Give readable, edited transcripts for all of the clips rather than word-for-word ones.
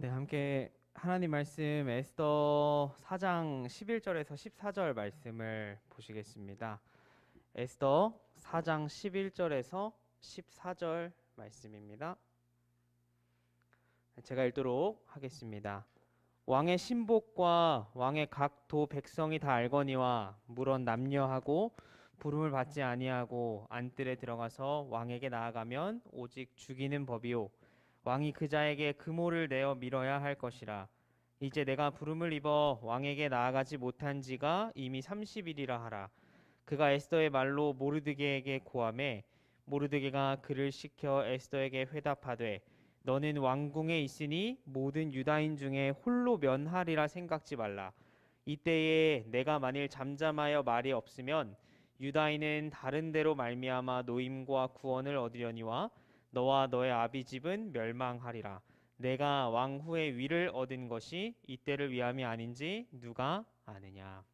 네, 함께 하나님 말씀 에스더 4장 11절에서 14절 말씀을 보시겠습니다. 에스더 4장 11절에서 14절 말씀입니다. 제가 읽도록 하겠습니다. 왕의 신복과 왕의 각 도 백성이 다 알거니와 물론 남녀하고 부름을 받지 아니하고 안뜰에 들어가서 왕에게 나아가면 오직 죽이는 법이요 왕이 그 자에게 금오를 내어 밀어야 할 것이라. 이제 내가 부름을 입어 왕에게 나아가지 못한 지가 이미 30일이라 하라. 그가 에스더의 말로 모르드게에게 고하매 모르드게가 그를 시켜 에스더에게 회답하되 너는 왕궁에 있으니 모든 유다인 중에 홀로 면하리라 생각지 말라. 이때에 내가 만일 잠잠하여 말이 없으면 유다인은 다른 데로 말미암아 노임과 구원을 얻으려니와 너와 너의 아비 집은 멸망하리라. 내가 왕 후의 위를 얻은 것이 이때를 위함이 아닌지 누가 아느냐.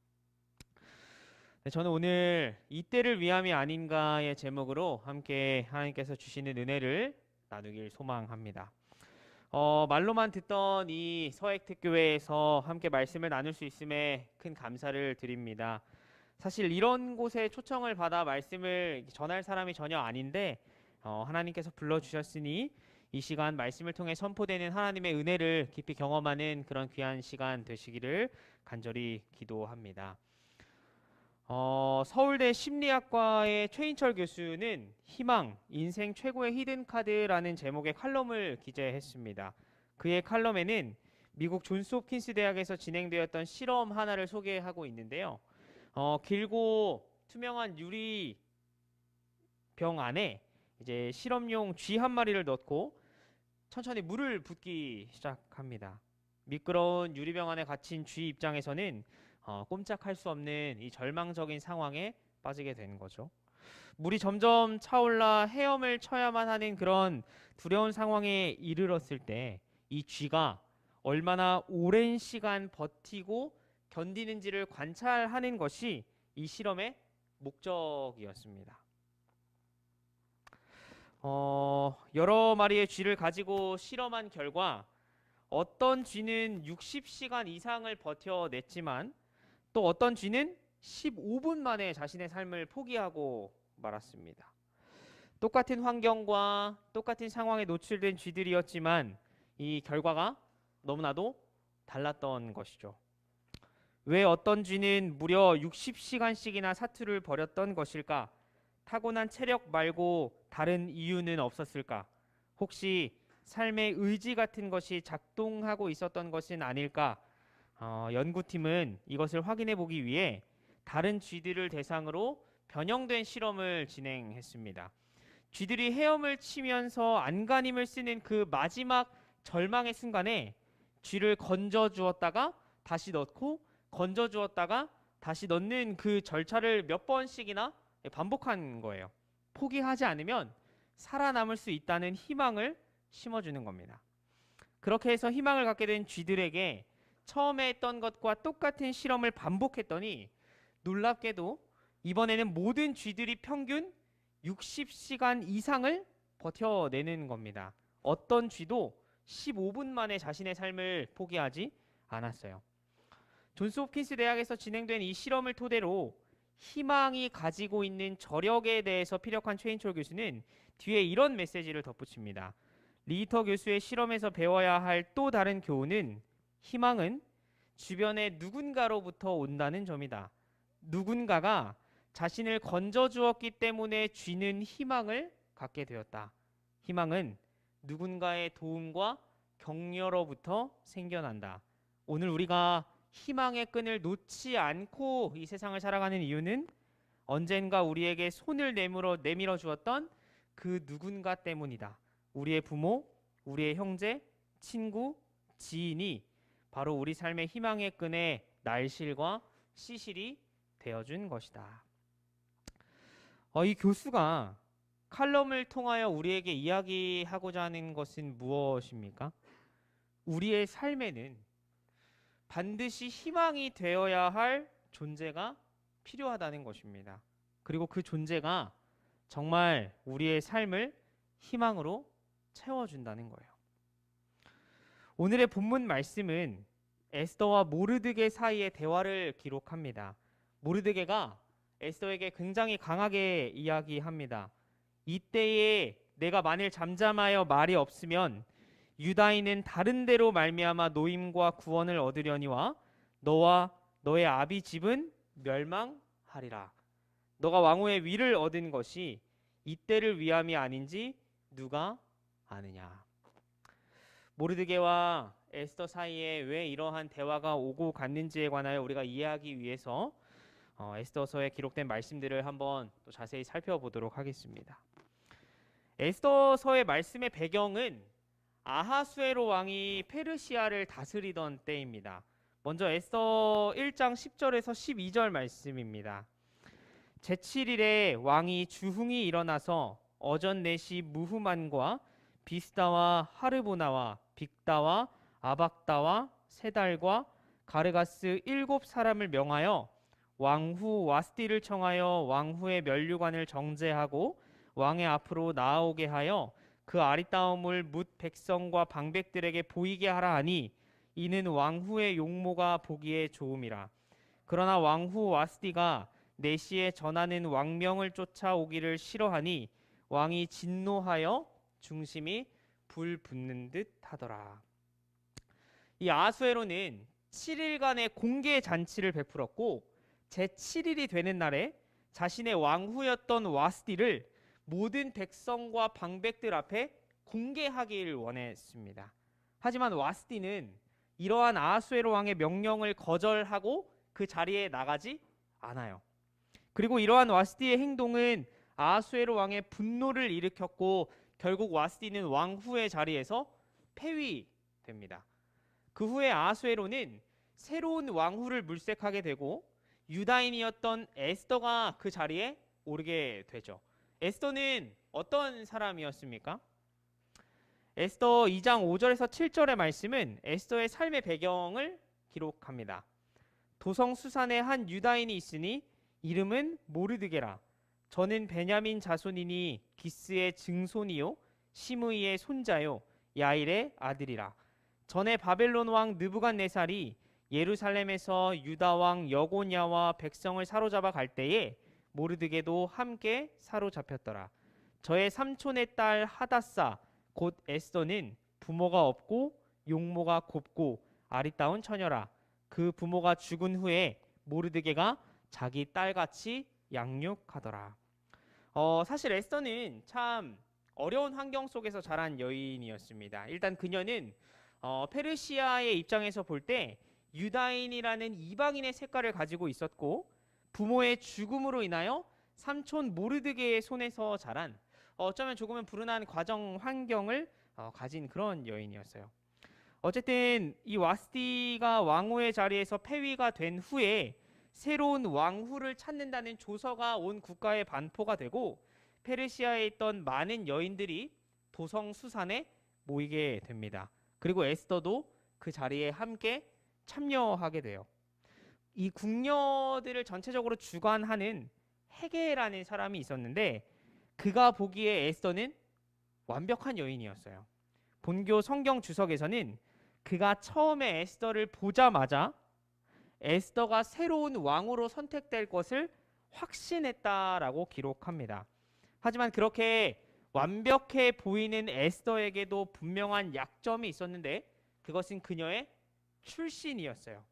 네, 저는 오늘 이때를 위함이 아닌가의 제목으로 함께 하나님께서 주시는 은혜를 나누길 소망합니다. 말로만 듣던 이 서액특교회에서 함께 말씀을 나눌 수 있음에 큰 감사를 드립니다. 사실 이런 곳에 초청을 받아 말씀을 전할 사람이 전혀 아닌데 하나님께서 불러주셨으니 이 시간 말씀을 통해 선포되는 하나님의 은혜를 깊이 경험하는 그런 귀한 시간 되시기를 간절히 기도합니다. 서울대 심리학과의 최인철 교수는 희망, 인생 최고의 히든카드라는 제목의 칼럼을 기재했습니다. 그의 칼럼에는 미국 존스 홉킨스 대학에서 진행되었던 실험 하나를 소개하고 있는데요. 길고 투명한 유리병 안에 이제 실험용 쥐 한 마리를 넣고 천천히 물을 붓기 시작합니다. 미끄러운 유리병 안에 갇힌 쥐 입장에서는 꼼짝할 수 없는 이 절망적인 상황에 빠지게 되는 거죠. 물이 점점 차올라 헤엄을 쳐야만 하는 그런 두려운 상황에 이르렀을 때 이 쥐가 얼마나 오랜 시간 버티고 견디는지를 관찰하는 것이 이 실험의 목적이었습니다. 여러 마리의 쥐를 가지고 실험한 결과 어떤 쥐는 60시간 이상을 버텨냈지만 또 어떤 쥐는 15분 만에 자신의 삶을 포기하고 말았습니다. 똑같은 환경과 똑같은 상황에 노출된 쥐들이었지만 이 결과가 너무나도 달랐던 것이죠. 왜 어떤 쥐는 무려 60시간씩이나 사투를 벌였던 것일까? 타고난 체력 말고 다른 이유는 없었을까? 혹시 삶의 의지 같은 것이 작동하고 있었던 것은 아닐까? 연구팀은 이것을 확인해 보기 위해 다른 쥐들을 대상으로 변형된 실험을 진행했습니다. 쥐들이 헤엄을 치면서 안간힘을 쓰는 그 마지막 절망의 순간에 쥐를 건져 주었다가 다시 넣고 건져 주었다가 다시 넣는 그 절차를 몇 번씩이나 반복한 거예요. 포기하지 않으면 살아남을 수 있다는 희망을 심어주는 겁니다. 그렇게 해서 희망을 갖게 된 쥐들에게 처음에 했던 것과 똑같은 실험을 반복했더니 놀랍게도 이번에는 모든 쥐들이 평균 60시간 이상을 버텨내는 겁니다. 어떤 쥐도 15분 만에 자신의 삶을 포기하지 않았어요. 존스 홉킨스 대학에서 진행된 이 실험을 토대로 희망이 가지고 있는 저력에 대해서 피력한 최인철 교수는 뒤에 이런 메시지를 덧붙입니다. 리히터 교수의 실험에서 배워야 할 또 다른 교훈은 희망은 주변의 누군가로부터 온다는 점이다. 누군가가 자신을 건져주었기 때문에 쥐는 희망을 갖게 되었다. 희망은 누군가의 도움과 격려로부터 생겨난다. 오늘 우리가 희망의 끈을 놓지 않고 이 세상을 살아가는 이유는 언젠가 우리에게 손을 내밀어 주었던 그 누군가 때문이다. 우리의 부모, 우리의 형제, 친구, 지인이 바로 우리 삶의 희망의 끈의 날실과 시실이 되어준 것이다. 이 교수가 칼럼을 통하여 우리에게 이야기하고자 하는 것은 무엇입니까? 우리의 삶에는 반드시 희망이 되어야 할 존재가 필요하다는 것입니다. 그리고 그 존재가 정말 우리의 삶을 희망으로 채워준다는 거예요. 오늘의 본문 말씀은 에스더와 모르드게 사이의 대화를 기록합니다. 모르드게가 에스더에게 굉장히 강하게 이야기합니다. 이때에 내가 만일 잠잠하여 말이 없으면 유다인은 다른 데로 말미암아 노임과 구원을 얻으려니와 너와 너의 아비 집은 멸망하리라. 너가 왕후의 위를 얻은 것이 이때를 위함이 아닌지 누가 아느냐. 모르드게와 에스더 사이에 왜 이러한 대화가 오고 갔는지에 관하여 우리가 이해하기 위해서 에스더서에 기록된 말씀들을 한번 또 자세히 살펴보도록 하겠습니다. 에스더서의 말씀의 배경은 아하수에로 왕이 페르시아를 다스리던 때입니다. 먼저 에스더 1장 10절에서 12절 말씀입니다. 제7일에 왕이 주흥이 일어나서 어전 넷이 무후만과 비스다와 하르보나와 빅다와 아박다와 세달과 가르가스 7사람을 명하여 왕후 와스디를 청하여 왕후의 면류관을 정제하고 왕의 앞으로 나아오게 하여 그 아리따움을 뭇 백성과 방백들에게 보이게 하라 하니 이는 왕후의 용모가 보기에 좋음이라. 그러나 왕후 와스디가 내시에 전하는 왕명을 쫓아오기를 싫어하니 왕이 진노하여 중심이 불 붙는 듯 하더라. 이 아하수에로는 7일간의 공개 잔치를 베풀었고 제7일이 되는 날에 자신의 왕후였던 와스디를 모든 백성과 방백들 앞에 공개하기를 원했습니다. 하지만 와스디는 이러한 아하수에로 왕의 명령을 거절하고 그 자리에 나가지 않아요. 그리고 이러한 와스디의 행동은 아하수에로 왕의 분노를 일으켰고 결국 와스디는 왕후의 자리에서 폐위됩니다. 그 후에 아하수에로는 새로운 왕후를 물색하게 되고 유다인이었던 에스더가 그 자리에 오르게 되죠. 에스더는 어떤 사람이었습니까? 에스더 2장 5절에서 7절의 말씀은 에스더의 삶의 배경을 기록합니다. 도성 수산에 한 유다인이 있으니 이름은 모르드게라. 저는 베냐민 자손이니 기스의 증손이요 시므이의 손자요 야일의 아들이라. 전에 바벨론 왕 느부갓네살이 예루살렘에서 유다 왕 여고냐와 백성을 사로잡아 갈 때에 모르드게도 함께 사로잡혔더라. 저의 삼촌의 딸 하다사 곧 에스더는 부모가 없고 용모가 곱고 아리따운 처녀라. 그 부모가 죽은 후에 모르드게가 자기 딸같이 양육하더라. 사실 에스더는 참 어려운 환경 속에서 자란 여인이었습니다. 일단 그녀는 페르시아의 입장에서 볼 때 유다인이라는 이방인의 색깔을 가지고 있었고 부모의 죽음으로 인하여 삼촌 모르드게의 손에서 자란 어쩌면 조금은 불운한 과정 환경을 가진 그런 여인이었어요. 어쨌든 이 와스디가 왕후의 자리에서 폐위가 된 후에 새로운 왕후를 찾는다는 조서가 온 국가에 반포가 되고 페르시아에 있던 많은 여인들이 도성 수산에 모이게 됩니다. 그리고 에스더도 그 자리에 함께 참여하게 돼요. 이 궁녀들을 전체적으로 주관하는 헤게라는 사람이 있었는데 그가 보기에 에스더는 완벽한 여인이었어요. 본교 성경 주석에서는 그가 처음에 에스더를 보자마자 에스더가 새로운 왕으로 선택될 것을 확신했다라고 기록합니다. 하지만 그렇게 완벽해 보이는 에스더에게도 분명한 약점이 있었는데 그것은 그녀의 출신이었어요.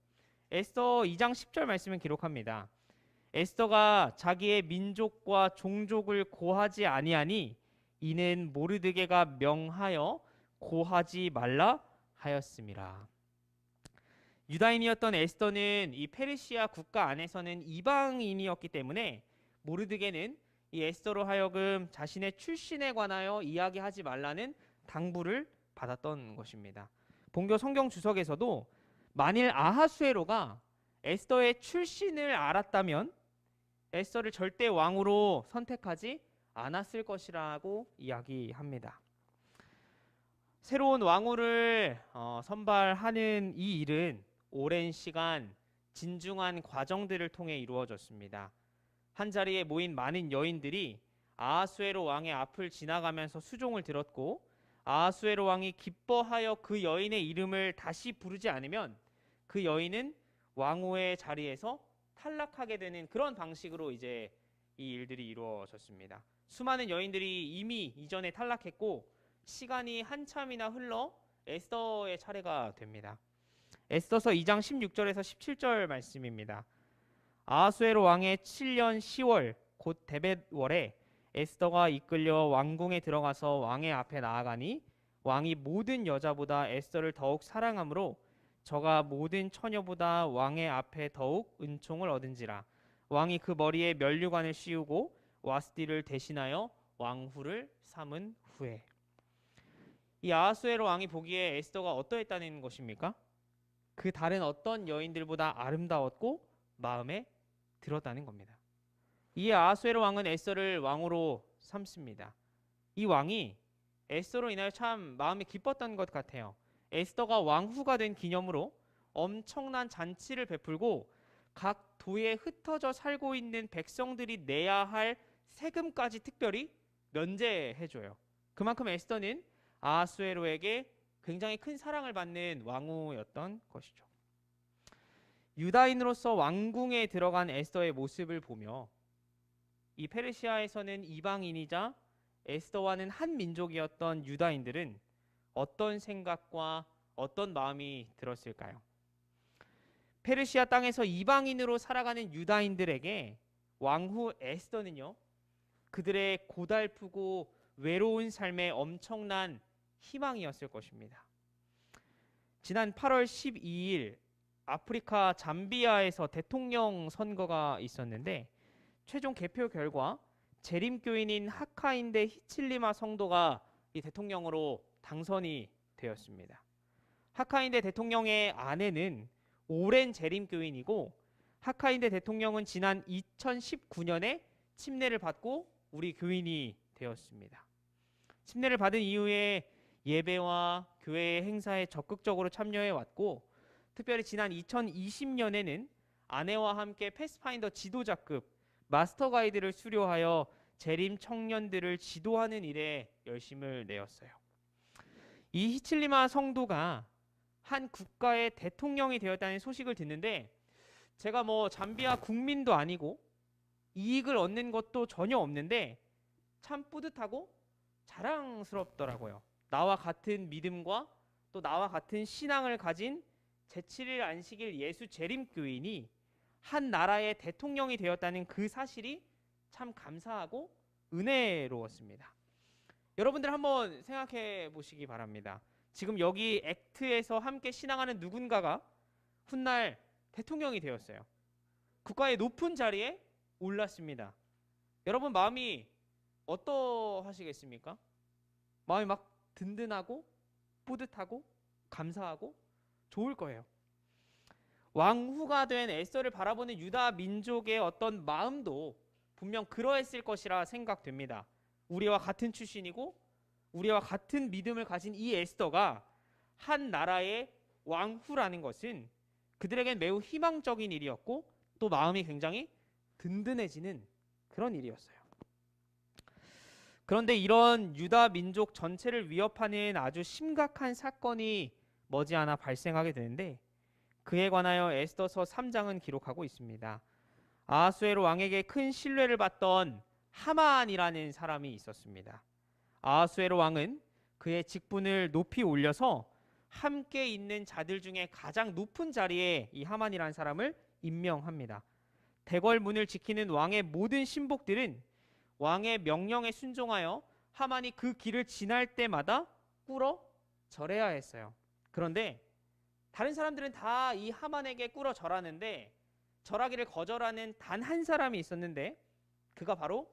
에스더 2장 10절 말씀을 기록합니다. 에스더가 자기의 민족과 종족을 고하지 아니하니 이는 모르드게가 명하여 고하지 말라 하였음이라. 유다인이었던 에스더는 이 페르시아 국가 안에서는 이방인이었기 때문에 모르드게는 이 에스더로 하여금 자신의 출신에 관하여 이야기하지 말라는 당부를 받았던 것입니다. 본교 성경 주석에서도 만일 아하수에로가 에스더의 출신을 알았다면 에스더를 절대 왕으로 선택하지 않았을 것이라고 이야기합니다. 새로운 왕후를 선발하는 이 일은 오랜 시간 진중한 과정들을 통해 이루어졌습니다. 한 자리에 모인 많은 여인들이 아하수에로 왕의 앞을 지나가면서 수종을 들었고 아하수에로 왕이 기뻐하여 그 여인의 이름을 다시 부르지 않으면 그 여인은 왕후의 자리에서 탈락하게 되는 그런 방식으로 이제 이 일들이 이루어졌습니다. 수많은 여인들이 이미 이전에 탈락했고 시간이 한참이나 흘러 에스더의 차례가 됩니다. 에스더서 2장 16절에서 17절 말씀입니다. 아하수에로 왕의 7년 10월 곧 데벳월에 에스더가 이끌려 왕궁에 들어가서 왕의 앞에 나아가니 왕이 모든 여자보다 에스더를 더욱 사랑하므로 저가 모든 처녀보다 왕의 앞에 더욱 은총을 얻은지라. 왕이 그 머리에 면류관을 씌우고 와스디를 대신하여 왕후를 삼은 후에. 이 아하수에로 왕이 보기에 에스더가 어떠했다는 것입니까? 그 다른 어떤 여인들보다 아름다웠고 마음에 들었다는 겁니다. 이에 아하수에로 왕은 에스더를 왕으로 삼습니다. 이 왕이 에스더로 인하여 참 마음이 기뻤던 것 같아요. 에스더가 왕후가 된 기념으로 엄청난 잔치를 베풀고 각 도에 흩어져 살고 있는 백성들이 내야 할 세금까지 특별히 면제해줘요. 그만큼 에스더는 아하수에로에게 굉장히 큰 사랑을 받는 왕후였던 것이죠. 유다인으로서 왕궁에 들어간 에스더의 모습을 보며 이 페르시아에서는 이방인이자 에스더와는 한 민족이었던 유다인들은 어떤 생각과 어떤 마음이 들었을까요? 페르시아 땅에서 이방인으로 살아가는 유다인들에게 왕후 에스더는요, 그들의 고달프고 외로운 삶의 엄청난 희망이었을 것입니다. 지난 8월 12일 아프리카 잠비아에서 대통령 선거가 있었는데 최종 개표 결과 재림교인인 하카인데 히칠리마 성도가 이 대통령으로 당선이 되었습니다. 하카인데 대통령의 아내는 오랜 재림교인이고 하카인데 대통령은 지난 2019년에 침례를 받고 우리 교인이 되었습니다. 침례를 받은 이후에 예배와 교회의 행사에 적극적으로 참여해 왔고 특별히 지난 2020년에는 아내와 함께 패스파인더 지도자급 마스터 가이드를 수료하여 재림 청년들을 지도하는 일에 열심을 내었어요. 이 히칠리마 성도가 한 국가의 대통령이 되었다는 소식을 듣는데 제가 뭐 잠비아 국민도 아니고 이익을 얻는 것도 전혀 없는데 참 뿌듯하고 자랑스럽더라고요. 나와 같은 믿음과 또 나와 같은 신앙을 가진 제7일 안식일 예수 재림교인이 한 나라의 대통령이 되었다는 그 사실이 참 감사하고 은혜로웠습니다. 여러분들 한번 생각해 보시기 바랍니다. 지금 여기 액트에서 함께 신앙하는 누군가가 훗날 대통령이 되었어요. 국가의 높은 자리에 올랐습니다. 여러분 마음이 어떠하시겠습니까? 마음이 막 든든하고 뿌듯하고 감사하고 좋을 거예요. 왕후가 된 에스더를 바라보는 유다 민족의 어떤 마음도 분명 그러했을 것이라 생각됩니다. 우리와 같은 출신이고 우리와 같은 믿음을 가진 이 에스더가 한 나라의 왕후라는 것은 그들에겐 매우 희망적인 일이었고 또 마음이 굉장히 든든해지는 그런 일이었어요. 그런데 이런 유다 민족 전체를 위협하는 아주 심각한 사건이 머지않아 발생하게 되는데 그에 관하여 에스더서 3장은 기록하고 있습니다. 아하수에로 왕에게 큰 신뢰를 받던 하만이라는 사람이 있었습니다. 아하수에로 왕은 그의 직분을 높이 올려서 함께 있는 자들 중에 가장 높은 자리에 이 하만이라는 사람을 임명합니다. 대궐문을 지키는 왕의 모든 신복들은 왕의 명령에 순종하여 하만이 그 길을 지날 때마다 꿇어 절해야 했어요. 그런데 다른 사람들은 다 이 하만에게 꿇어 절하는데 절하기를 거절하는 단 한 사람이 있었는데 그가 바로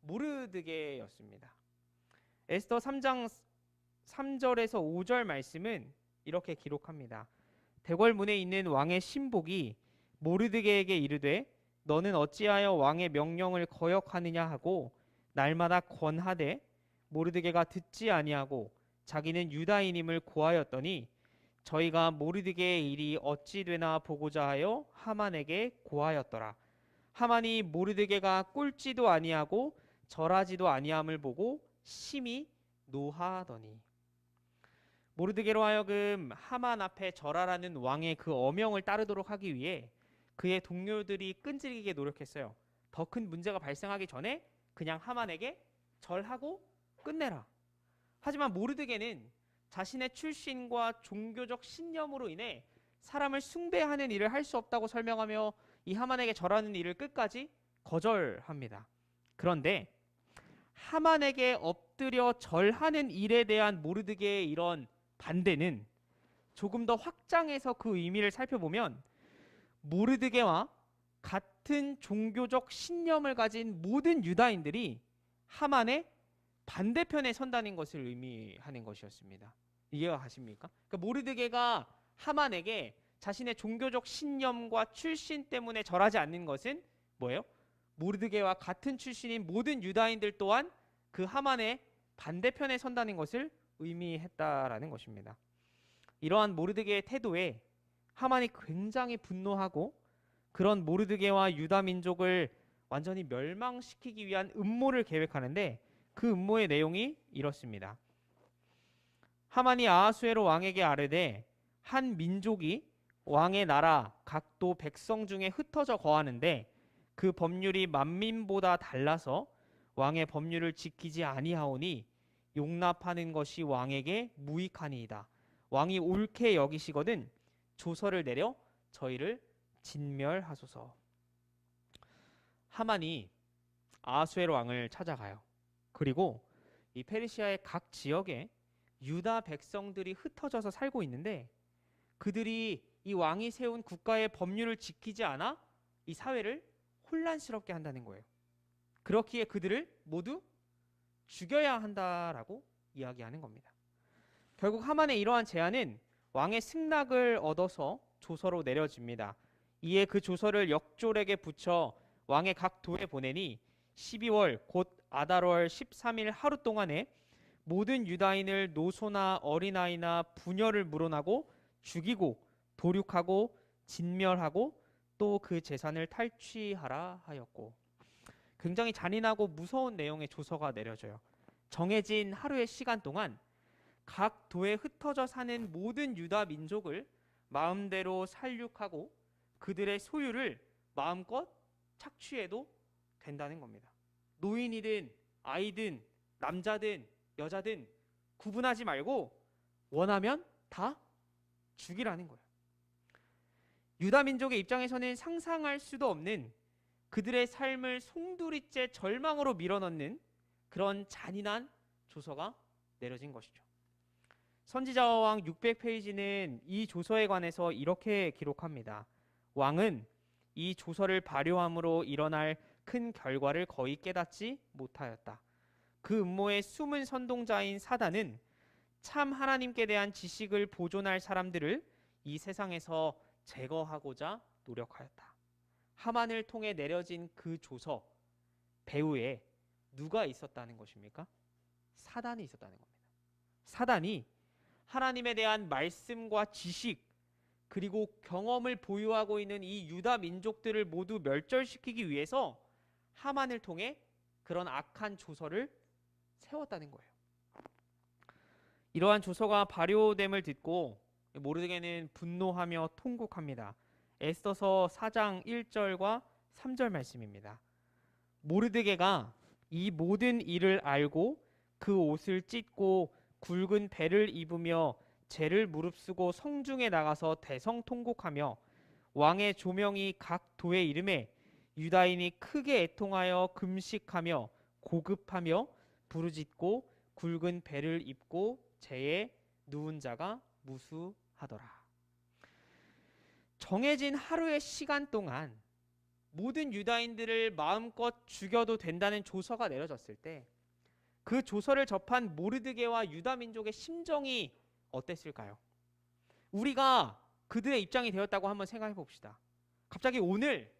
모르드게였습니다. 에스더 3장 3절에서 5절 말씀은 이렇게 기록합니다. 대궐문에 있는 왕의 신복이 모르드게에게 이르되 너는 어찌하여 왕의 명령을 거역하느냐 하고 날마다 권하되 모르드게가 듣지 아니하고 자기는 유다인임을 고하였더니 저희가 모르드게의 일이 어찌 되나 보고자 하여 하만에게 고하였더라. 하만이 모르드게가 꿇지도 아니하고 절하지도 아니함을 보고 심히 노하더니. 모르드게로 하여금 하만 앞에 절하라는 왕의 그 어명을 따르도록 하기 위해 그의 동료들이 끈질기게 노력했어요. 더 큰 문제가 발생하기 전에 그냥 하만에게 절하고 끝내라. 하지만 모르드게는 자신의 출신과 종교적 신념으로 인해 사람을 숭배하는 일을 할 수 없다고 설명하며 이 하만에게 절하는 일을 끝까지 거절합니다. 그런데 하만에게 엎드려 절하는 일에 대한 모르드게의 이런 반대는 조금 더 확장해서 그 의미를 살펴보면 모르드게와 같은 종교적 신념을 가진 모든 유다인들이 하만의 반대편에 선다는 것을 의미하는 것이었습니다. 이해가 가십니까? 그러니까 모르드게가 하만에게 자신의 종교적 신념과 출신 때문에 절하지 않는 것은 뭐예요? 모르드게와 같은 출신인 모든 유다인들 또한 그 하만의 반대편에 선다는 것을 의미했다라는 것입니다. 이러한 모르드게의 태도에 하만이 굉장히 분노하고 그런 모르드게와 유다 민족을 완전히 멸망시키기 위한 음모를 계획하는데 그 음모의 내용이 이렇습니다. 하만이 아하수에로 왕에게 아뢰되 한 민족이 왕의 나라 각도 백성 중에 흩어져 거하는데 그 법률이 만민보다 달라서 왕의 법률을 지키지 아니하오니 용납하는 것이 왕에게 무익하니이다. 왕이 옳게 여기시거든 조서를 내려 저희를 진멸하소서. 하만이 아하수에로 왕을 찾아가요. 그리고 이 페르시아의 각 지역에 유다 백성들이 흩어져서 살고 있는데 그들이 이 왕이 세운 국가의 법률을 지키지 않아 이 사회를 혼란스럽게 한다는 거예요. 그렇기에 그들을 모두 죽여야 한다라고 이야기하는 겁니다. 결국 하만의 이러한 제안은 왕의 승낙을 얻어서 조서로 내려집니다. 이에 그 조서를 역졸에게 붙여 왕의 각 도에 보내니 12월 곧 아달월 13일 하루 동안에 모든 유다인을 노소나 어린아이나 부녀를 물어나고 죽이고 도륙하고 진멸하고 또 그 재산을 탈취하라 하였고, 굉장히 잔인하고 무서운 내용의 조서가 내려져요. 정해진 하루의 시간 동안 각 도에 흩어져 사는 모든 유다 민족을 마음대로 살육하고 그들의 소유를 마음껏 착취해도 된다는 겁니다. 노인이든 아이든 남자든 여자든 구분하지 말고 원하면 다 죽이라는 거예요. 유다 민족의 입장에서는 상상할 수도 없는 그들의 삶을 송두리째 절망으로 밀어넣는 그런 잔인한 조서가 내려진 것이죠. 선지자왕 600페이지는 이 조서에 관해서 이렇게 기록합니다. 왕은 이 조서를 발효함으로 일어날 큰 결과를 거의 깨닫지 못하였다. 그 음모의 숨은 선동자인 사단은 참 하나님께 대한 지식을 보존할 사람들을 이 세상에서 제거하고자 노력하였다. 하만을 통해 내려진 그 조서 배후에 누가 있었다는 것입니까? 사단이 있었다는 겁니다. 사단이 하나님에 대한 말씀과 지식 그리고 경험을 보유하고 있는 이 유다 민족들을 모두 멸절시키기 위해서 하만을 통해 그런 악한 조서를 세웠다는 거예요. 이러한 조서가 발효됨을 듣고 모르드게는 분노하며 통곡합니다. 에스더서 4장 1절과 3절 말씀입니다. 모르드게가 이 모든 일을 알고 그 옷을 찢고 굵은 배를 입으며 죄를 무릅쓰고 성중에 나가서 대성통곡하며 왕의 조명이 각 도에 이름에 유다인이 크게 애통하여 금식하며 고급하며 부르짖고 굵은 배를 입고 죄에 누운 자가 무수하더라. 정해진 하루의 시간 동안 모든 유다인들을 마음껏 죽여도 된다는 조서가 내려졌을 때 그 조서를 접한 모르드게와 유다 민족의 심정이 어땠을까요? 우리가 그들의 입장이 되었다고 한번 생각해 봅시다. 갑자기 오늘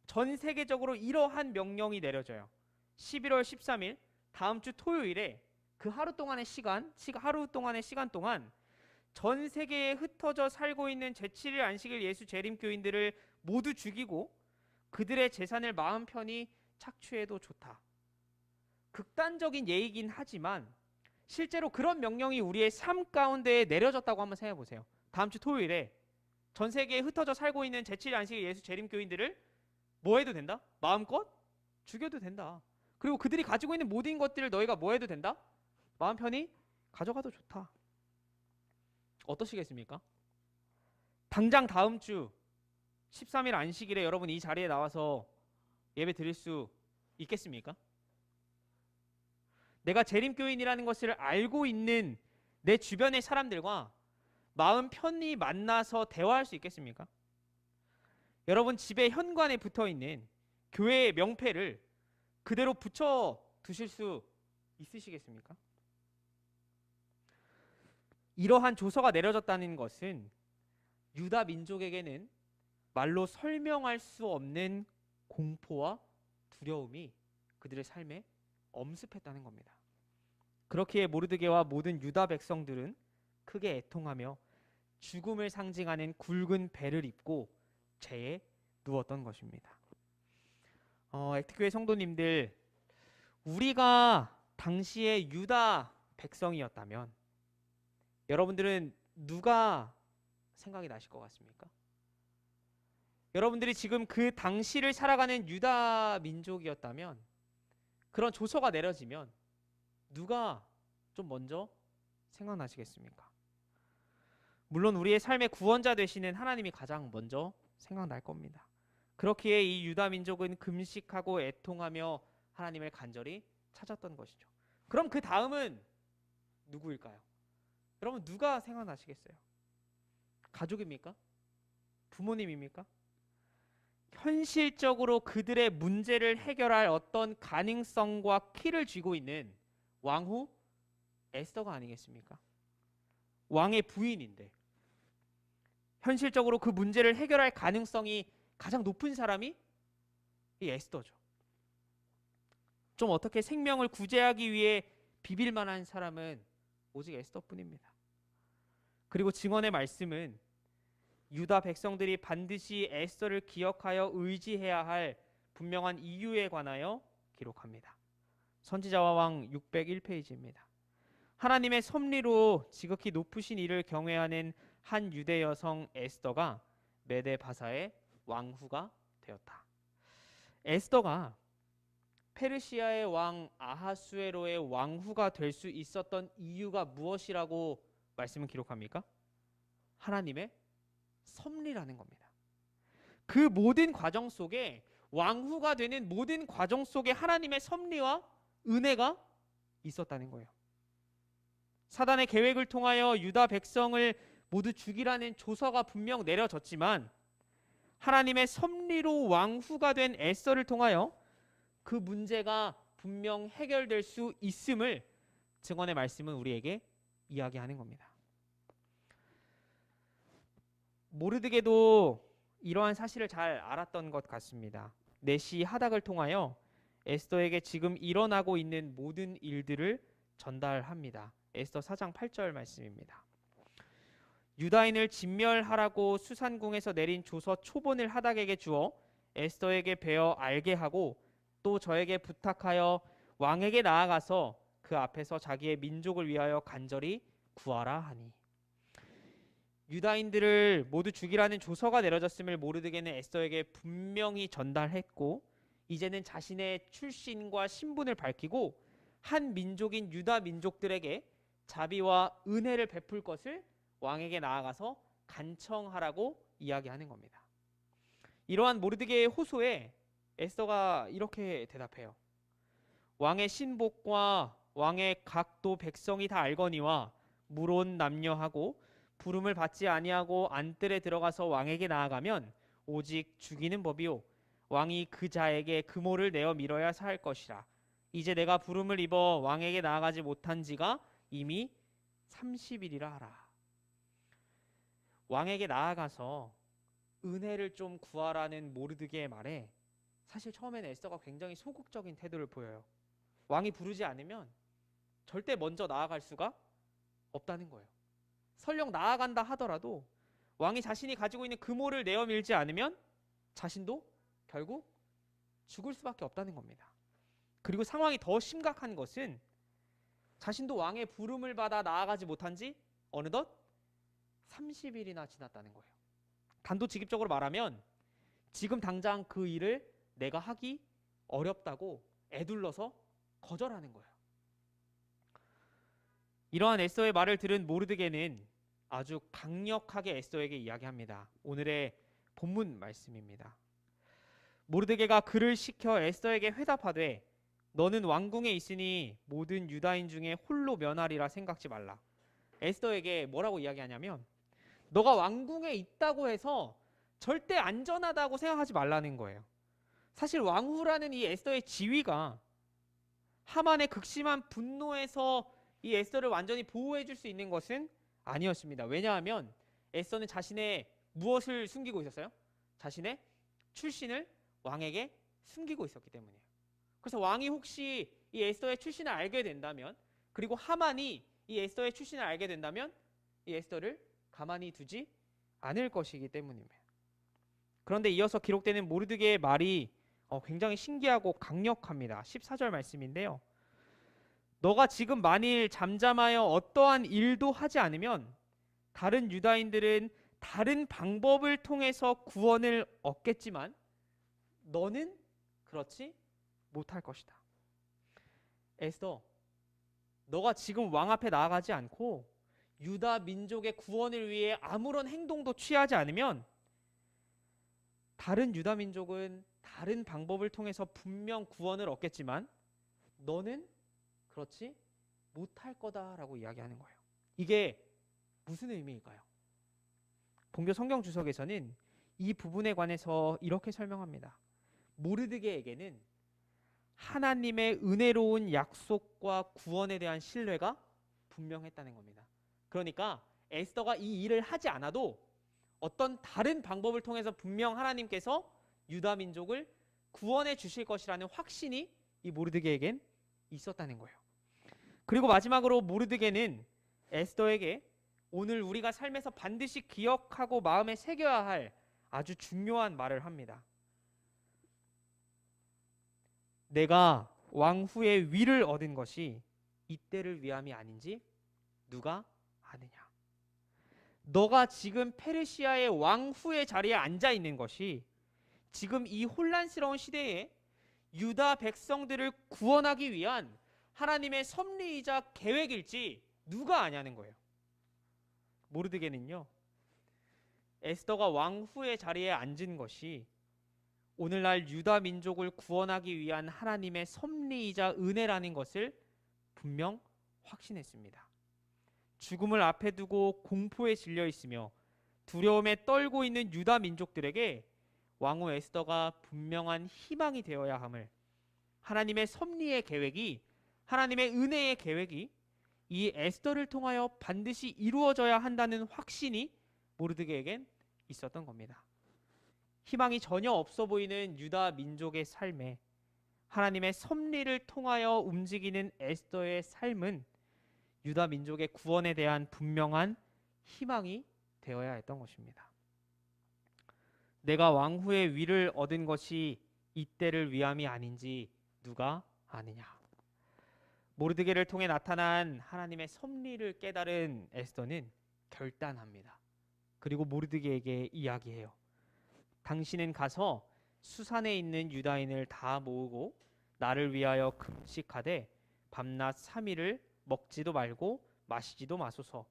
전 세계적으로 이러한 명령이 내려져요. 11월 13일 다음 주 토요일에 그 하루 동안의 시간 동안 전 세계에 흩어져 살고 있는 제7일 안식일 예수 재림교인들을 모두 죽이고 그들의 재산을 마음 편히 착취해도 좋다. 극단적인 예이긴 하지만 실제로 그런 명령이 우리의 삶 가운데 내려졌다고 한번 생각해 보세요. 다음 주 토요일에 전 세계에 흩어져 살고 있는 제7일 안식일 예수 재림교인들을 뭐 해도 된다? 마음껏 죽여도 된다. 그리고 그들이 가지고 있는 모든 것들을 너희가 뭐 해도 된다? 마음 편히 가져가도 좋다. 어떠시겠습니까? 당장 다음 주 13일 안식일에 여러분 이 자리에 나와서 예배 드릴 수 있겠습니까? 내가 재림교인이라는 것을 알고 있는 내 주변의 사람들과 마음 편히 만나서 대화할 수 있겠습니까? 여러분 집에 현관에 붙어있는 교회의 명패를 그대로 붙여 두실 수 있으시겠습니까? 이러한 조서가 내려졌다는 것은 유다 민족에게는 말로 설명할 수 없는 공포와 두려움이 그들의 삶에 엄습했다는 겁니다. 그렇기에 모르드게와 모든 유다 백성들은 크게 애통하며 죽음을 상징하는 굵은 배를 입고 죄에 누웠던 것입니다. 액트교회 성도님들, 우리가 당시의 유다 백성이었다면 여러분들은 누가 생각이 나실 것 같습니까? 여러분들이 지금 그 당시를 살아가는 유다 민족이었다면 그런 조서가 내려지면 누가 좀 먼저 생각나시겠습니까? 물론 우리의 삶의 구원자 되시는 하나님이 가장 먼저 생각날 겁니다. 그렇기에 이 유다 민족은 금식하고 애통하며 하나님을 간절히 찾았던 것이죠. 그럼 그 다음은 누구일까요? 여러분 누가 생각나시겠어요? 가족입니까? 부모님입니까? 현실적으로 그들의 문제를 해결할 어떤 가능성과 키를 쥐고 있는 왕후 에스더가 아니겠습니까? 왕의 부인인데 현실적으로 그 문제를 해결할 가능성이 가장 높은 사람이 이 에스더죠. 좀 어떻게 생명을 구제하기 위해 비빌 만한 사람은 오직 에스더뿐입니다. 그리고 증언의 말씀은 유다 백성들이 반드시 에스더를 기억하여 의지해야 할 분명한 이유에 관하여 기록합니다. 선지자와 왕 601페이지입니다. 하나님의 섭리로 지극히 높으신 이를 경외하는 한 유대 여성 에스더가 메데 바사의 왕후가 되었다. 에스더가 페르시아의 왕 아하수에로의 왕후가 될 수 있었던 이유가 무엇이라고 말씀은 기록합니까? 하나님의 섭리라는 겁니다. 그 모든 과정 속에 왕후가 되는 모든 과정 속에 하나님의 섭리와 은혜가 있었다는 거예요. 사단의 계획을 통하여 유다 백성을 모두 죽이라는 조서가 분명 내려졌지만 하나님의 섭리로 왕후가 된 에스더를 통하여 그 문제가 분명 해결될 수 있음을 증언의 말씀은 우리에게 이야기하는 겁니다. 모르드게도 이러한 사실을 잘 알았던 것 같습니다. 내시 하닥을 통하여 에스더에게 지금 일어나고 있는 모든 일들을 전달합니다. 에스더 4장 8절 말씀입니다. 유다인을 진멸하라고 수산궁에서 내린 조서 초본을 하닥에게 주어 에스더에게 베어 알게 하고 또 저에게 부탁하여 왕에게 나아가서 그 앞에서 자기의 민족을 위하여 간절히 구하라 하니. 유다인들을 모두 죽이라는 조서가 내려졌음을 모르드게는 에스더에게 분명히 전달했고 이제는 자신의 출신과 신분을 밝히고 한 민족인 유다 민족들에게 자비와 은혜를 베풀 것을 왕에게 나아가서 간청하라고 이야기하는 겁니다. 이러한 모르드게의 호소에 에스더가 이렇게 대답해요. 왕의 신복과 왕의 각도 백성이 다 알거니와 물온 남녀하고 부름을 받지 아니하고 안뜰에 들어가서 왕에게 나아가면 오직 죽이는 법이요 왕이 그 자에게 금오를 내어 밀어야 살 것이라. 이제 내가 부름을 입어 왕에게 나아가지 못한 지가 이미 30일이라 하라. 왕에게 나아가서 은혜를 좀 구하라는 모르드게의 말에 사실 처음에는 에스더가 굉장히 소극적인 태도를 보여요. 왕이 부르지 않으면 절대 먼저 나아갈 수가 없다는 거예요. 설령 나아간다 하더라도 왕이 자신이 가지고 있는 금오를 내어 밀지 않으면 자신도 결국 죽을 수밖에 없다는 겁니다. 그리고 상황이 더 심각한 것은 자신도 왕의 부름을 받아 나아가지 못한 지 어느덧 30일이나 지났다는 거예요. 단도직입적으로 말하면 지금 당장 그 일을 내가 하기 어렵다고 애둘러서 거절하는 거예요. 이러한 에스더의 말을 들은 모르드게는 아주 강력하게 에스더에게 이야기합니다. 오늘의 본문 말씀입니다. 모르드게가 그를 시켜 에스더에게 회답하되 너는 왕궁에 있으니 모든 유다인 중에 홀로 면하리라 생각지 말라. 에스더에게 뭐라고 이야기하냐면 너가 왕궁에 있다고 해서 절대 안전하다고 생각하지 말라는 거예요. 사실 왕후라는 이 에스더의 지위가 하만의 극심한 분노에서 이 에스더를 완전히 보호해 줄 수 있는 것은 아니었습니다. 왜냐하면 에스더는 자신의 무엇을 숨기고 있었어요? 자신의 출신을 왕에게 숨기고 있었기 때문이에요. 그래서 왕이 혹시 이 에스더의 출신을 알게 된다면, 그리고 하만이 이 에스더의 출신을 알게 된다면 이 에스더를 가만히 두지 않을 것이기 때문입니다. 그런데 이어서 기록되는 모르드게의 말이 굉장히 신기하고 강력합니다. 14절 말씀인데요. 너가 지금 만일 잠잠하여 어떠한 일도 하지 않으면 다른 유다인들은 다른 방법을 통해서 구원을 얻겠지만 너는 그렇지 못할 것이다. 에스더, 너가 지금 왕 앞에 나아가지 않고 유다 민족의 구원을 위해 아무런 행동도 취하지 않으면 다른 유다 민족은 다른 방법을 통해서 분명 구원을 얻겠지만 너는 그렇지 못할 거다라고 이야기하는 거예요. 이게 무슨 의미일까요? 본교 성경 주석에서는 이 부분에 관해서 이렇게 설명합니다. 모르드게에게는 하나님의 은혜로운 약속과 구원에 대한 신뢰가 분명했다는 겁니다. 그러니까 에스더가 이 일을 하지 않아도 어떤 다른 방법을 통해서 분명 하나님께서 유다 민족을 구원해 주실 것이라는 확신이 이 모르드게에겐 있었다는 거예요. 그리고 마지막으로 모르드게는 에스더에게 오늘 우리가 삶에서 반드시 기억하고 마음에 새겨야 할 아주 중요한 말을 합니다. 내가 왕후의 위를 얻은 것이 이때를 위함이 아닌지 누가 아느냐. 너가 지금 페르시아의 왕후의 자리에 앉아 있는 것이 지금 이 혼란스러운 시대에 유다 백성들을 구원하기 위한 하나님의 섭리이자 계획일지 누가 아냐는 거예요. 모르드게는요, 에스더가 왕후의 자리에 앉은 것이 오늘날 유다 민족을 구원하기 위한 하나님의 섭리이자 은혜라는 것을 분명 확신했습니다. 죽음을 앞에 두고 공포에 질려 있으며 두려움에 떨고 있는 유다 민족들에게 왕후 에스더가 분명한 희망이 되어야 함을, 하나님의 섭리의 계획이, 하나님의 은혜의 계획이 이 에스더를 통하여 반드시 이루어져야 한다는 확신이 모르드게에겐 있었던 겁니다. 희망이 전혀 없어 보이는 유다 민족의 삶에 하나님의 섭리를 통하여 움직이는 에스더의 삶은 유다 민족의 구원에 대한 분명한 희망이 되어야 했던 것입니다. 내가 왕후의 위를 얻은 것이 이때를 위함이 아닌지 누가 아느냐. 모르드게를 통해 나타난 하나님의 섭리를 깨달은 에스더는 결단합니다. 그리고 모르드게에게 이야기해요. 당신은 가서 수산에 있는 유다인을 다 모으고 나를 위하여 금식하되 밤낮 3일을 먹지도 말고 마시지도 마소서.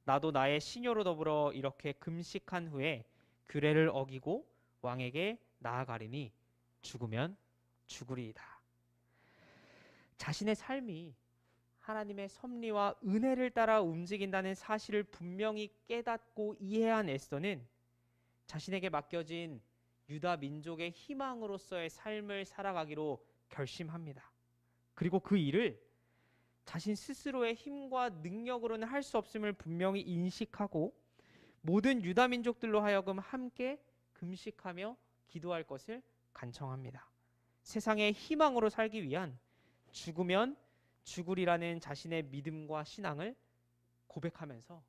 나도 나의 시녀로 더불어 이렇게 금식한 후에 규례를 어기고 왕에게 나아가리니 죽으면 죽으리이다. 자신의 삶이 하나님의 섭리와 은혜를 따라 움직인다는 사실을 분명히 깨닫고 이해한 에스더는 자신에게 맡겨진 유다 민족의 희망으로서의 삶을 살아가기로 결심합니다. 그리고 그 일을 자신 스스로의 힘과 능력으로는 할 수 없음을 분명히 인식하고 모든 유다 민족들로 하여금 함께 금식하며 기도할 것을 간청합니다. 세상의 희망으로 살기 위한 죽으면 죽으리라는 자신의 믿음과 신앙을 고백하면서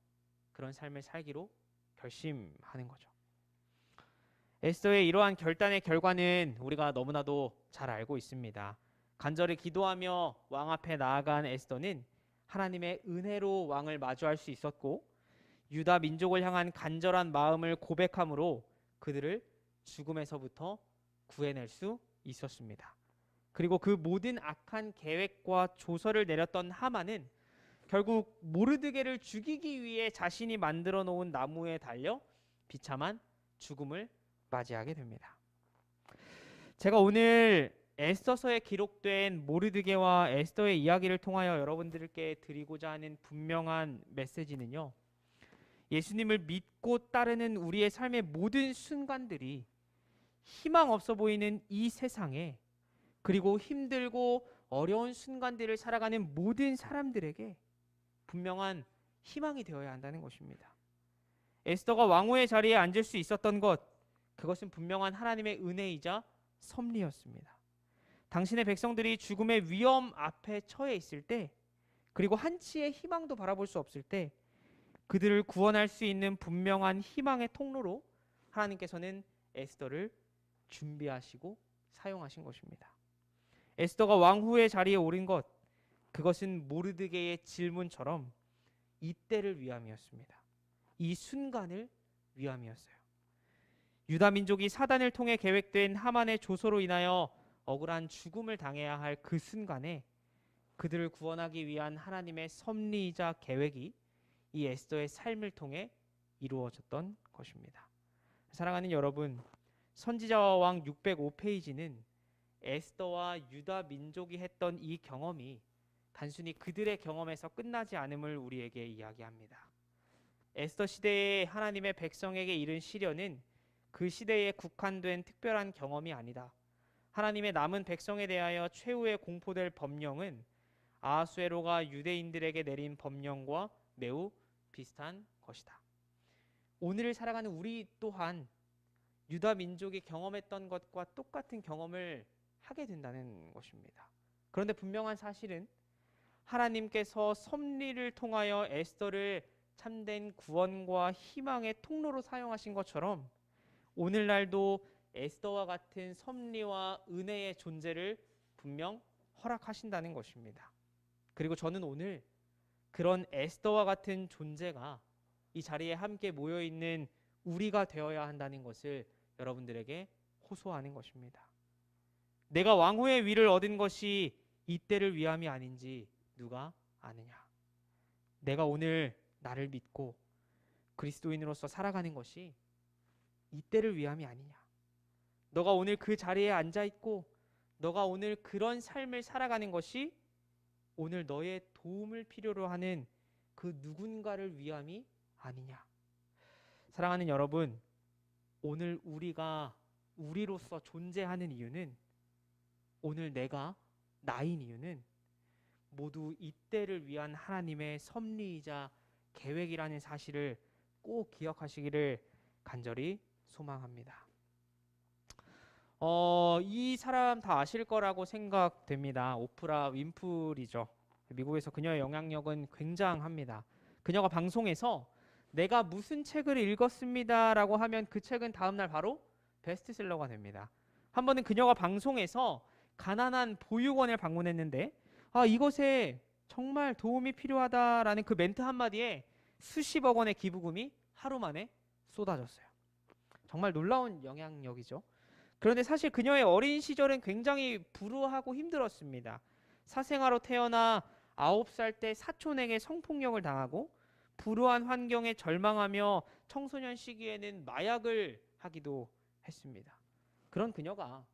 그런 삶을 살기로 결심하는 거죠. 에스더의 이러한 결단의 결과는 우리가 너무나도 잘 알고 있습니다. 간절히 기도하며 왕 앞에 나아간 에스더는 하나님의 은혜로 왕을 마주할 수 있었고, 유다 민족을 향한 간절한 마음을 고백함으로 그들을 죽음에서부터 구해낼 수 있었습니다. 그리고 그 모든 악한 계획과 조서를 내렸던 하만은 결국 모르드게를 죽이기 위해 자신이 만들어 놓은 나무에 달려 비참한 죽음을 맞이하게 됩니다. 제가 오늘 에스더서에 기록된 모르드게와 에스더의 이야기를 통하여 여러분들께 드리고자 하는 분명한 메시지는요, 예수님을 믿고 따르는 우리의 삶의 모든 순간들이 희망 없어 보이는 이 세상에, 그리고 힘들고 어려운 순간들을 살아가는 모든 사람들에게 분명한 희망이 되어야 한다는 것입니다. 에스더가 왕후의 자리에 앉을 수 있었던 것, 그것은 분명한 하나님의 은혜이자 섭리였습니다. 당신의 백성들이 죽음의 위험 앞에 처해 있을 때, 그리고 한치의 희망도 바라볼 수 없을 때 그들을 구원할 수 있는 분명한 희망의 통로로 하나님께서는 에스더를 준비하시고 사용하신 것입니다. 에스더가 왕후의 자리에 오른 것, 그것은 모르드게의 질문처럼 이때를 위함이었습니다. 이 순간을 위함이었어요. 유다 민족이 사단을 통해 계획된 하만의 조소로 인하여 억울한 죽음을 당해야 할 그 순간에 그들을 구원하기 위한 하나님의 섭리이자 계획이 이 에스더의 삶을 통해 이루어졌던 것입니다. 사랑하는 여러분, 선지자와 왕 605페이지는 에스더와 유다 민족이 했던 이 경험이 단순히 그들의 경험에서 끝나지 않음을 우리에게 이야기합니다. 에스더 시대에 하나님의 백성에게 이른 시련은 그 시대에 국한된 특별한 경험이 아니다. 하나님의 남은 백성에 대하여 최후의 공포될 법령은 아하수에로가 유대인들에게 내린 법령과 매우 비슷한 것이다. 오늘을 살아가는 우리 또한 유다 민족이 경험했던 것과 똑같은 경험을 하게 된다는 것입니다. 그런데 분명한 사실은 하나님께서 섭리를 통하여 에스더를 참된 구원과 희망의 통로로 사용하신 것처럼 오늘날도 에스더와 같은 섭리와 은혜의 존재를 분명 허락하신다는 것입니다. 그리고 저는 오늘 그런 에스더와 같은 존재가 이 자리에 함께 모여있는 우리가 되어야 한다는 것을 여러분들에게 호소하는 것입니다. 내가 왕후의 위를 얻은 것이 이때를 위함이 아닌지 누가 아느냐? 내가 오늘 나를 믿고 그리스도인으로서 살아가는 것이 이때를 위함이 아니냐? 너가 오늘 그 자리에 앉아있고 너가 오늘 그런 삶을 살아가는 것이 오늘 너의 도움을 필요로 하는 그 누군가를 위함이 아니냐? 사랑하는 여러분, 오늘 우리가 우리로서 존재하는 이유는, 오늘 내가 나인 이유는 모두 이때를 위한 하나님의 섭리이자 계획이라는 사실을 꼭 기억하시기를 간절히 소망합니다. 이 사람 다 아실 거라고 생각됩니다. 오프라 윈프리죠. 미국에서 그녀의 영향력은 굉장합니다. 그녀가 방송에서 내가 무슨 책을 읽었습니다라고 하면 그 책은 다음날 바로 베스트셀러가 됩니다. 한 번은 그녀가 방송에서 가난한 보육원을 방문했는데 이것에 정말 도움이 필요하다라는 그 멘트 한마디에 수십억 원의 기부금이 하루 만에 쏟아졌어요. 정말 놀라운 영향력이죠. 그런데 사실 그녀의 어린 시절은 굉장히 불우하고 힘들었습니다. 사생아로 태어나 9살 때 사촌에게 성폭력을 당하고 불우한 환경에 절망하며 청소년 시기에는 마약을 하기도 했습니다. 그런 그녀가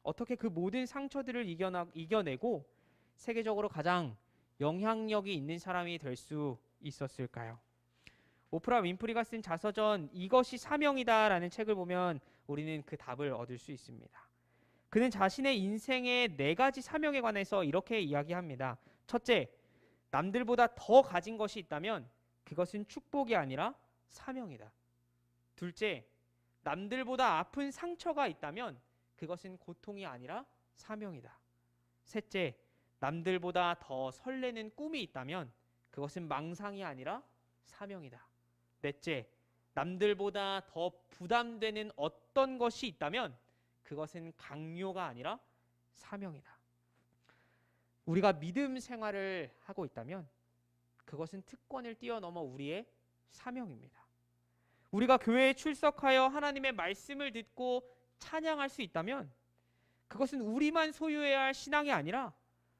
어떻게 그 모든 상처들을 이겨내고 세계적으로 가장 영향력이 있는 사람이 될 수 있었을까요? 오프라 윈프리가 쓴 자서전 이것이 사명이다라는 책을 보면 우리는 그 답을 얻을 수 있습니다. 그는 자신의 인생의 4가지 사명에 관해서 이렇게 이야기합니다. 첫째, 남들보다 더 가진 것이 있다면 그것은 축복이 아니라 사명이다. 둘째, 남들보다 아픈 상처가 있다면 그것은 고통이 아니라 사명이다. 셋째, 남들보다 더 설레는 꿈이 있다면 그것은 망상이 아니라 사명이다. 넷째, 남들보다 더 부담되는 어떤 것이 있다면 그것은 강요가 아니라 사명이다. 우리가 믿음 생활을 하고 있다면 그것은 특권을 뛰어넘어 우리의 사명입니다. 우리가 교회에 출석하여 하나님의 말씀을 듣고 찬양할 수 있다면 그것은 우리만 소유해야 할 신앙이 아니라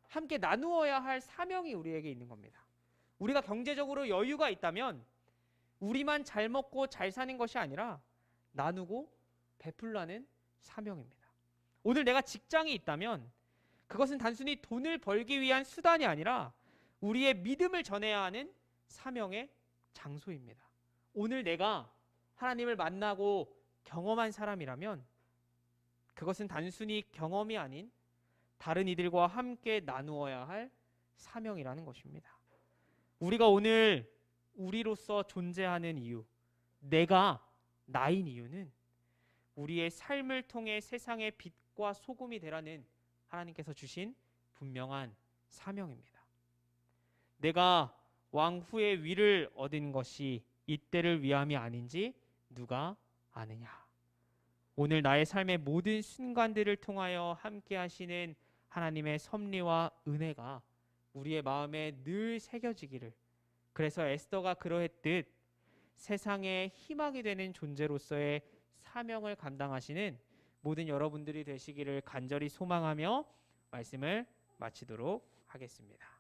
함께 나누어야 할 사명이 우리에게 있는 겁니다. 우리가 경제적으로 여유가 있다면 우리만 잘 먹고 잘 사는 것이 아니라 나누고 베풀라는 사명입니다. 오늘 내가 직장이 있다면 그것은 단순히 돈을 벌기 위한 수단이 아니라 우리의 믿음을 전해야 하는 사명의 장소입니다. 오늘 내가 하나님을 만나고 경험한 사람이라면 그것은 단순히 경험이 아닌 다른 이들과 함께 나누어야 할 사명이라는 것입니다. 우리가 오늘 우리로서 존재하는 이유, 내가 나인 이유는 우리의 삶을 통해 세상의 빛과 소금이 되라는 하나님께서 주신 분명한 사명입니다. 내가 왕후의 위를 얻은 것이 이때를 위함이 아닌지 누가 아느냐. 오늘 나의 삶의 모든 순간들을 통하여 함께 하시는 하나님의 섭리와 은혜가 우리의 마음에 늘 새겨지기를, 그래서 에스더가 그러했듯 세상의 희망이 되는 존재로서의 사명을 감당하시는 모든 여러분들이 되시기를 간절히 소망하며 말씀을 마치도록 하겠습니다.